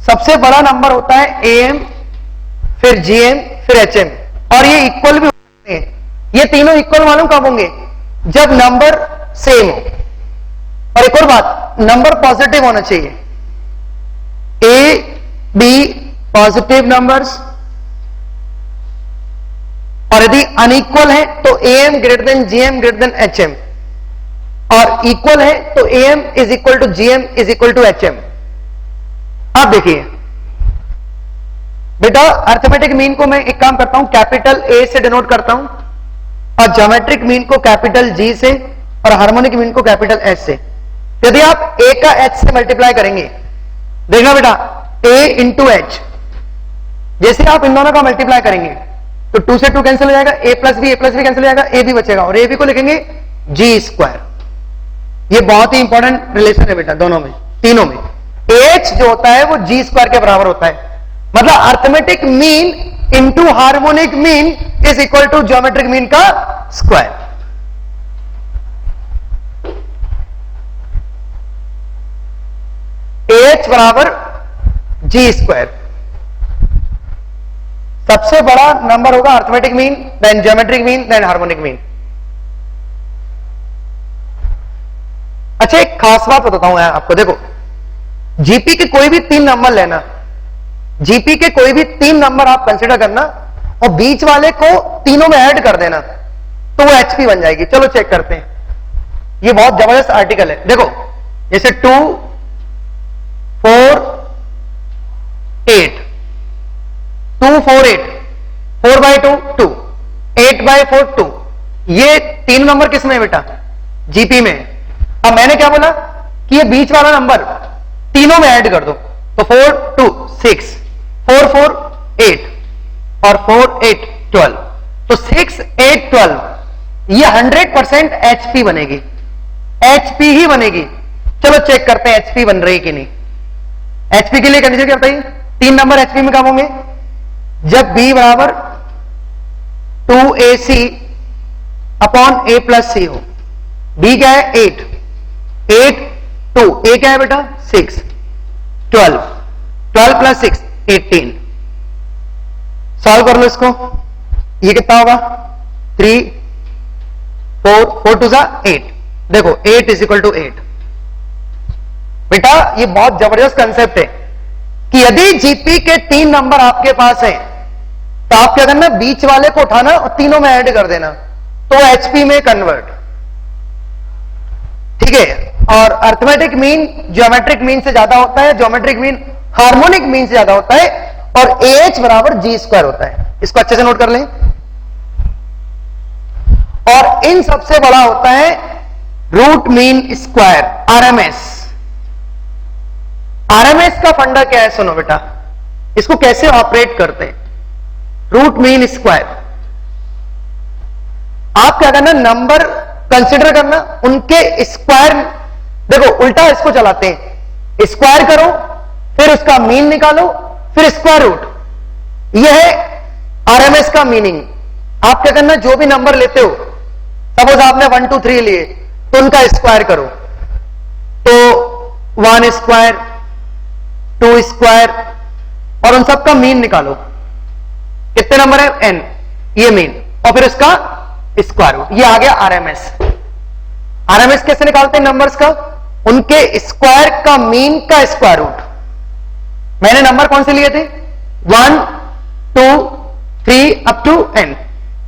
सबसे बड़ा नंबर होता है am, फिर gm, फिर hm, और ये इक्वल भी होते हैं। ये तीनों इक्वल मालूम कब होंगे? जब नंबर सेम हो। और एक और बात, नंबर पॉजिटिव होना चाहिए। a b पॉजिटिव नंबर्स, और यदि अनइक्वल है तो am greater than gm greater than hm, और इक्वल है तो am is equal to gm is equal to hm। आप देखिए बेटा, अर्थमेटिक मीन को मैं एक काम करता हूं, कैपिटल A से डिनोट करता हूं, और ज्योमेट्रिक मीन को कैपिटल G से, और हार्मोनिक मीन को कैपिटल H से। यदि आप A का H से मल्टीप्लाई करेंगे, देखना बेटा, A इंटू H, जैसे आप इन दोनों का मल्टीप्लाई करेंगे तो 2 से 2 कैंसिल हो जाएगा, A प्लस बी कैंसिल हो जाएगा, A भी बचेगा, और A भी को लिखेंगे G स्क्वायर। ये बहुत ही इंपॉर्टेंट रिलेशन है बेटा, दोनों में, तीनों में। H जो होता है वो G स्क्वायर के बराबर होता है, मतलब arithmetic mean into harmonic mean is equal to geometric mean का स्क्वायर। H बराबर G स्क्वायर। सबसे बड़ा नंबर होगा arithmetic mean, then geometric mean, then harmonic mean. अच्छा, एक खास बात बताता हूं आपको, देखो जीपी के कोई भी 3 नंबर लेना, जीपी के कोई भी 3 नंबर आप कंसिडर करना, और बीच वाले को तीनों में ऐड कर देना तो वो एचपी बन जाएगी। चलो चेक करते हैं, ये बहुत जबरदस्त आर्टिकल है। देखो जैसे 2 4 8, 2 4 8, 4 बाई 2 2, 8 बाई 4 2, ये 3 नंबर किस में बेटा? जीपी में। अब मैंने क्या बोला कि ये बीच वाला नंबर तीनों में ऐड कर दो, तो 4 2 6, 4 4 8, और 4 8 12, तो 6 8 12, ये 100% एचपी बनेगी, एचपी ही बनेगी। चलो चेक करते हैं एचपी बन रही कि नहीं। एचपी के लिए कंडीशन क्या बताइए? 3 नंबर एचपी में कब होंगे? जब b बराबर 2ac अपॉन a प्लस सी हो। b क्या है? 8 8 2, a क्या है बेटा? 6 12, 12 प्लस 6 18। सॉल्व कर लो इसको, ये कितना होगा? 3 4 4 2 8। देखो 8 इज इक्वल टू 8। बेटा ये बहुत जबरदस्त कंसेप्ट है कि यदि जीपी के 3 नंबर आपके पास हैं तो आप क्या करना, बीच वाले को उठाना और तीनों में ऐड कर देना, तो एचपी में कन्वर्ट। ठीक है। और अर्थमेटिक मीन ज्योमेट्रिक मीन से ज्यादा होता है, ज्योमेट्रिक मीन हार्मोनिक मीन से ज्यादा होता है, और एच बराबर जी स्क्वायर होता है। इसको अच्छे से नोट कर लें। और इन सबसे बड़ा होता है root mean square, RMS. RMS का फंडा क्या है? सुनो बेटा, इसको कैसे ऑपरेट करते हैं। रूट मीन स्क्वायर, आप क्या करना, नंबर कंसिडर करना, उनके स्क्वायर, देखो उल्टा इसको चलाते हैं, स्क्वायर करो फिर उसका मीन निकालो फिर स्क्वायर रूट। यह है आरएमएस का मीनिंग। आप क्या करना, जो भी नंबर लेते हो, सपोज आपने 1 2 3 लिए तो उनका स्क्वायर करो, तो 1 स्क्वायर 2 स्क्वायर और उन सबका मीन निकालो। कितने नंबर है? n, ये मीन, और फिर उसका स्क्वायर रूट। ये आ गया आरएमएस। आरएमएस कैसे निकालते हैं नंबर्स का? उनके स्क्वायर का मीन का स्क्वायर रूट। मैंने नंबर कौन से लिए थे? 1 2 3 अप टू n।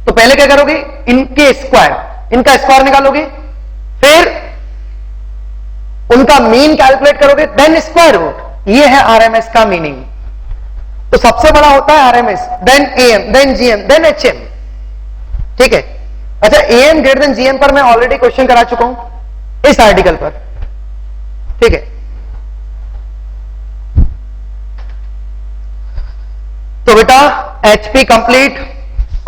तो पहले क्या करोगे, इनके स्क्वायर, इनका स्क्वायर निकालोगे, फिर उनका मीन कैलकुलेट करोगे, देन स्क्वायर रूट। ये है आरएमएस का मीनिंग। तो सबसे बड़ा होता है RMS, then AM, then GM, then HM. ठीक है। अच्छा, एएम ग्रेटर देन जीएम पर मैं ऑलरेडी क्वेश्चन करा चुका हूं इस आर्टिकल पर। ठीक है। तो बेटा एचपी कंप्लीट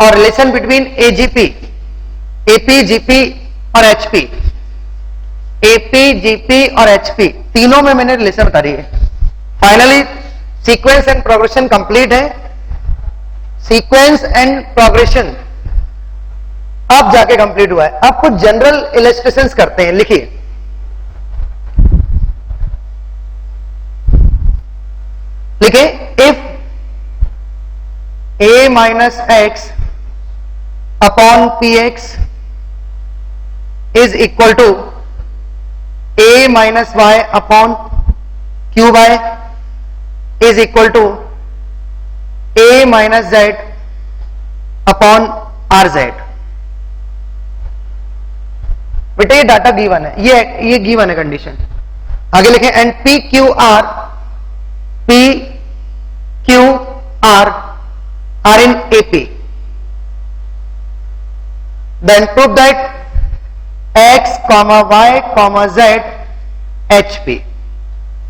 और relation between AGP, AP, GP और एचपी, एपी, जीपी और एचपी तीनों में मैंने रिलेशन बता दी है। Finally sequence and progression complete है। सीक्वेंस एंड प्रोग्रेशन अब जाके कंप्लीट हुआ है। अब कुछ जनरल इलस्ट्रेशंस करते हैं, लिखिए। लिखिए, if a minus x upon px is equal to a minus y upon qy is equal to a minus z upon rz। बेटा ये डाटा गिवन है, ये गिवन है कंडीशन। आगे लिखें, and p q r are in AP, then prove that x, y, z HP।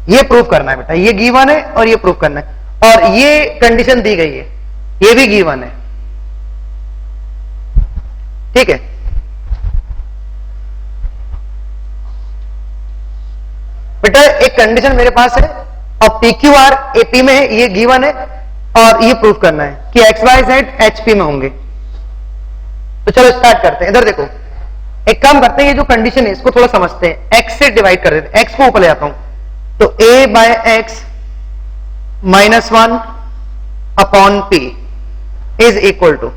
ये prove करना है बेटा, ये गिवन है और ये प्रूव करना है, और ये कंडीशन दी गई है, ये भी गिवन है। ठीक है। बेटा एक कंडीशन मेरे पास है और PQR AP में है, ये गिवन है और ये प्रूफ करना है कि एक्स वाई जेड एचपी में होंगे। तो चलो स्टार्ट करते हैं। इधर देखो, एक काम करते हैं, ये जो कंडीशन है इसको थोड़ा समझते हैं। एक्स से डिवाइड कर देते हैं, एक्स को ऊपर ले जाता हूं, तो a by X minus 1 upon P is equal to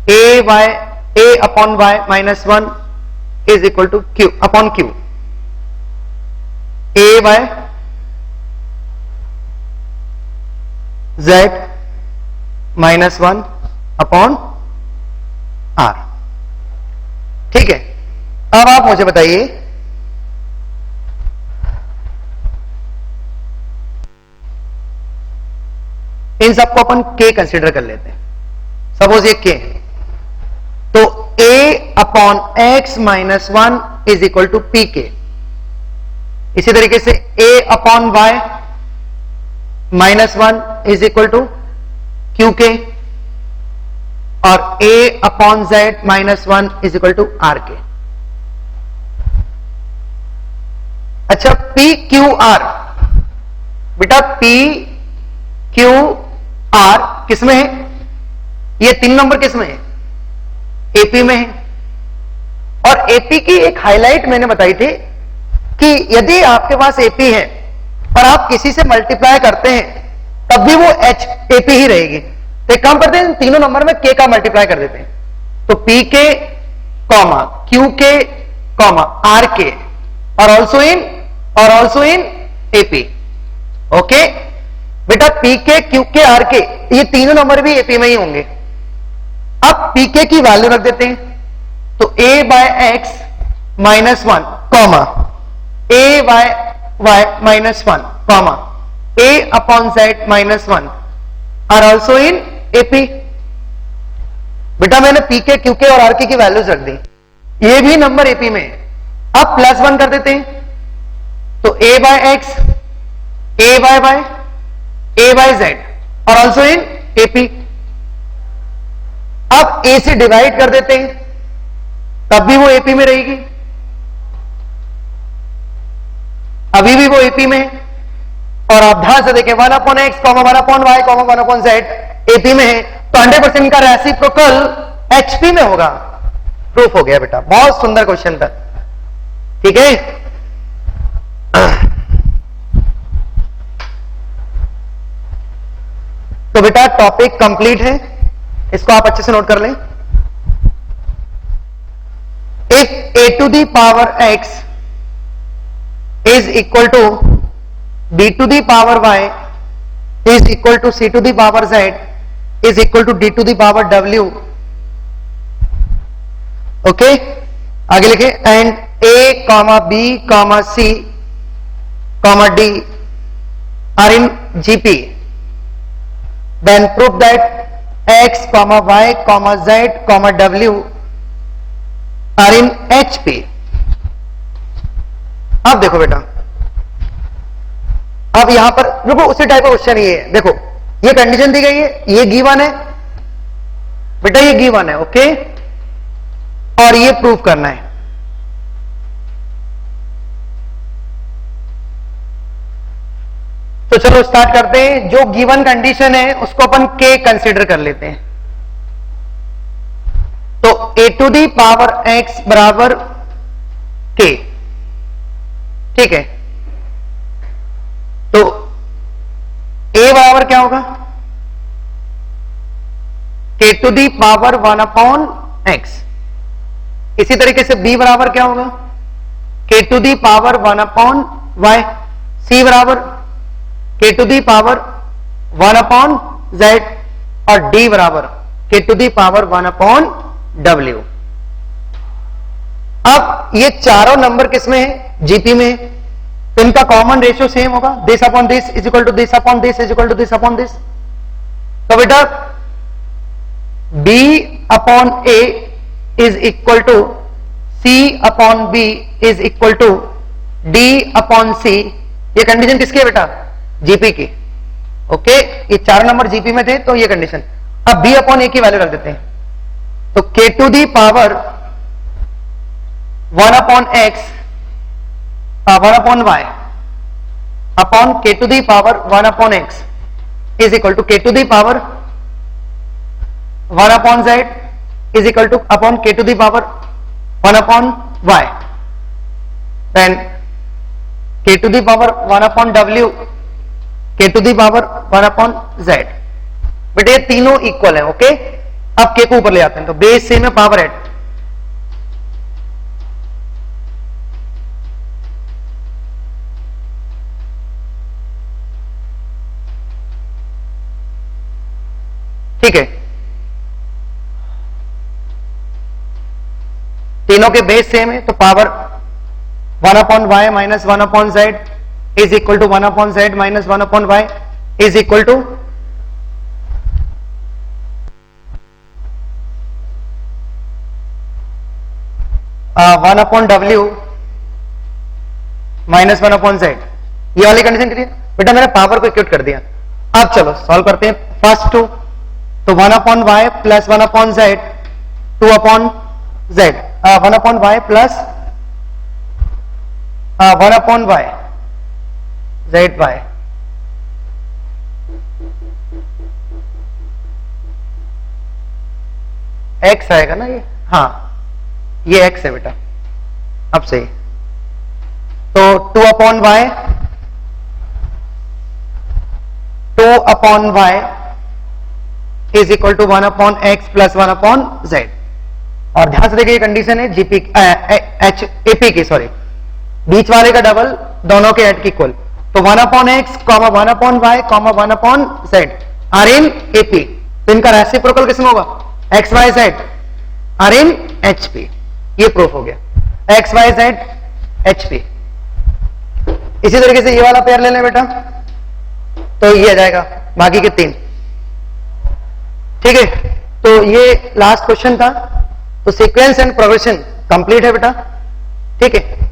a upon y minus 1 is equal to q upon q। a by z minus 1 upon r। ठीक है। अब आप मुझे बताइए, इन सबको अपन k कंसीडर कर लेते हैं। सपोज ये k है, तो a upon X minus 1 is equal to P K. इसी तरीके से a upon Y minus 1 is equal to Q K, और a upon Z minus 1 is equal to R K. अच्छा, पी क्यू आर, बेटा P Q R किस में है? ये 3 नंबर किस में है? एपी में है। और एपी की एक हाईलाइट मैंने बताई थी कि यदि आपके पास एपी है और आप किसी से मल्टीप्लाई करते हैं तब भी वो एच एपी ही रहेगी। तो एक काम करते हैं, तीनों नंबर में के का मल्टीप्लाई कर देते हैं, तो पी के कॉमा क्यू के कॉमा आर के और ऑल्सो इन एपी। ओके बेटा, पी के क्यू के आर के ये तीनों नंबर भी एपी में ही होंगे। अब पी के की वैल्यू रख देते हैं, तो a by X minus 1 comma a by y minus 1 comma a upon z minus 1 are also in AP. बेटा मैंने पी के क्यू के और आर के की वैल्यूज रख दी, ये भी नंबर एपी में है। अब प्लस 1 कर देते हैं, तो a by X, a by y, a by z और ऑल्सो इन एपी। अब a से डिवाइड कर देते हैं, तब भी वो एपी में रहेगी, अभी भी वो एपी में है। और आप ध्यान से देखें, 1 upon X comma 1 upon Y comma 1 upon Z AP में है, तो 100% का रेसिप्रोकल एचपी में होगा। प्रूफ हो गया बेटा, बहुत सुंदर क्वेश्चन था। ठीक है, तो बेटा टॉपिक कंप्लीट है, इसको आप अच्छे से नोट कर लें। If a to the power x is equal to b to the power y is equal to c to the power z is equal to d to the power w। Okay, आगे लिखे, and A comma B comma C comma D are in GP, then prove that X comma Y comma Z comma W are in HP. अब देखो बेटा, अब यहां पर देखो उसी टाइप का क्वेश्चन ये है। देखो ये कंडीशन दी गई है, ये गिवन है बेटा, ये गिवन है, ओके, और ये प्रूफ करना है। तो चलो स्टार्ट करते हैं। जो गिवन कंडीशन है उसको अपन के कंसीडर कर लेते हैं। तो a to the power x बराबर k, ठीक है। तो a बराबर क्या होगा, k to the power 1 upon x। इसी तरीके से b बराबर क्या होगा, k to the power 1 upon y। c बराबर k to the power 1 upon z, और d बराबर k to the power 1 upon w। अब ये चारों नंबर किसमें है, जीपी में है, तो इनका कॉमन रेशियो सेम होगा, this upon this is equal to this upon this is equal to this upon this. तो बेटा b upon a is equal to c upon b is equal to d upon c। ये condition किसकी है बेटा, GP की, okay. ये चार number GP में थे, तो ये कंडीशन। अब b अपॉन a की वैल्यू रख देते हैं। तो k to the power 1 upon x 1 upon y upon k to the power 1 upon x is equal to k to the power 1 upon z is equal to upon k to the power 1 upon y, then k to the power 1 upon w, k to the power 1 upon z। बेटे ये तीनों equal है, okay. अब k को ऊपर ले आते हैं, तो बेस सेम है, पावर ऐड। ठीक है, तीनों के बेस सेम है, तो power 1 upon y minus 1 upon z is equal to 1 upon z minus 1 upon y is equal to 1 upon w minus 1 upon z। ये वाली कंडीशन क्लियर बेटा, मैंने पावर को इक्वेट कर दिया। अब चलो सॉल्व करते हैं फर्स्ट टू। तो 1 upon y plus 1 upon z 2 upon z, 1 upon y plus 1 upon y z y, x आएगा ना ये, हाँ ये x है बेटा। अब सही, तो 2 upon y 2 upon y is equal to 1 upon x plus 1 upon z। और ध्यान से देखिए ये कंडीशन है जीपी एच एपी की, सॉरी बीच वाले का डबल, दोनों के एट की इक्वल। तो 1 upon x comma 1 upon y comma 1 upon z are in AP. तो इनका रेसिप्रोकल किसमें होगा, x y z are in HP. ये प्रूफ हो गया, एक्स वाई जेड एचपी। इसी तरीके से ये वाला पेयर ले लें बेटा, तो ये आ जाएगा, बाकी के 3। ठीक है, तो ये लास्ट क्वेश्चन था। तो सीक्वेंस एंड प्रोग्रेशन कंप्लीट है बेटा, ठीक है।